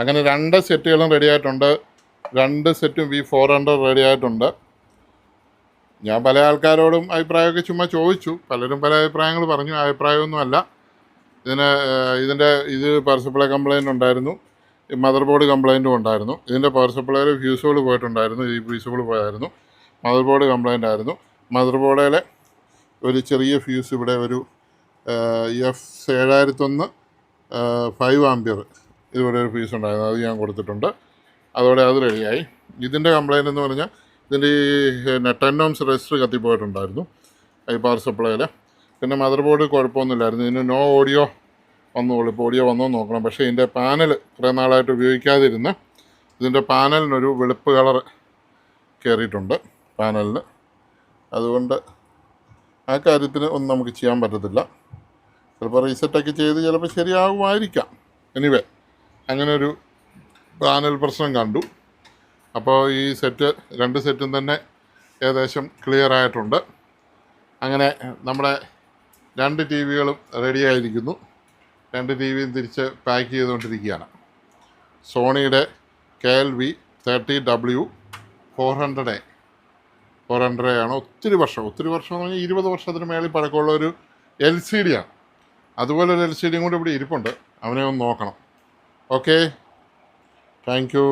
അങ്ങനെ 2 സെറ്റുകളും റെഡി ആയിട്ടുണ്ട്. 2 സെറ്റും V400 റെഡി ആയിട്ടുണ്ട്. ഞാൻ പല ആൾക്കാരോടും അഭിപ്രായമൊക്കെ ചുമ്മാ ചോദിച്ചു. പലരും പല അഭിപ്രായങ്ങൾ പറഞ്ഞു. അഭിപ്രായമൊന്നുമല്ല. ഇത് പവർ സപ്ലൈ കംപ്ലയിൻ്റ് ഉണ്ടായിരുന്നു, മദർ ബോർഡ് കംപ്ലയിൻറ്റും ഉണ്ടായിരുന്നു. ഇതിൻ്റെ പവർ സപ്ലൈയിൽ ഫ്യൂസുകൾ പോയിട്ടുണ്ടായിരുന്നു, ഈ ഫ്യൂസുകൾ പോയായിരുന്നു. മദർ ബോർഡ് കംപ്ലയിൻ്റ് ആയിരുന്നു. മദർ ബോർഡിലെ ഒരു ചെറിയ ഫ്യൂസ് ഇവിടെ ഒരു F7001 5 ആംപിയർ ഇതുപോലെ ഒരു ഫ്യൂസ് ഉണ്ടായിരുന്നു, അത് ഞാൻ കൊടുത്തിട്ടുണ്ട്. അതോടെ അത് റെഡിയായി. ഇതിൻ്റെ കംപ്ലയിൻ്റ് എന്ന് പറഞ്ഞാൽ ഇതിൻ്റെ ഈ 10 ohms റെസിസ്റ്റർ കത്തിപ്പോയിട്ടുണ്ടായിരുന്നു ഈ പവർ സപ്ലൈയിൽ. പിന്നെ മദർ ബോർഡ് കുഴപ്പമൊന്നുമില്ലായിരുന്നു. ഇതിന് നോ ഓഡിയോ വന്നോളൂ. ഇപ്പോൾ ഓഡിയോ വന്നോ നോക്കണം. പക്ഷേ ഇതിൻ്റെ പാനൽ കുറേ നാളായിട്ട് ഉപയോഗിക്കാതിരുന്ന് ഇതിൻ്റെ പാനലിനൊരു വെളുപ്പ് കളർ കയറിയിട്ടുണ്ട് പാനലിന്. അതുകൊണ്ട് ആ കാര്യത്തിന് ഒന്നും നമുക്ക് ചെയ്യാൻ പറ്റത്തില്ല. ചിലപ്പോൾ റീസെറ്റൊക്കെ ചെയ്ത് ചിലപ്പോൾ ശരിയാകുമായിരിക്കാം. എനിവേ അങ്ങനെ ഒരു പാനൽ പ്രശ്നം കണ്ടു. അപ്പോൾ ഈ 2 സെറ്റും തന്നെ ഏകദേശം ക്ലിയർ ആയിട്ടുണ്ട്. അങ്ങനെ നമ്മുടെ 2 ടി വികളും റെഡി ആയിരിക്കുന്നു. 2 ടി വിയും തിരിച്ച് പാക്ക് ചെയ്തുകൊണ്ടിരിക്കുകയാണ്. സോണിയുടെ KLV 30W 400A ആണ്. ഒത്തിരി വർഷം എന്ന് പറഞ്ഞാൽ 20 വർഷത്തിന് മേളിൽ പഴക്കമുള്ള ഒരു LCD ആണ്. അതുപോലെ ഒരു LCD കൂടെ ഇവിടെ ഇരിപ്പുണ്ട്. അവനെ ഒന്ന് നോക്കണം. Okay, thank you.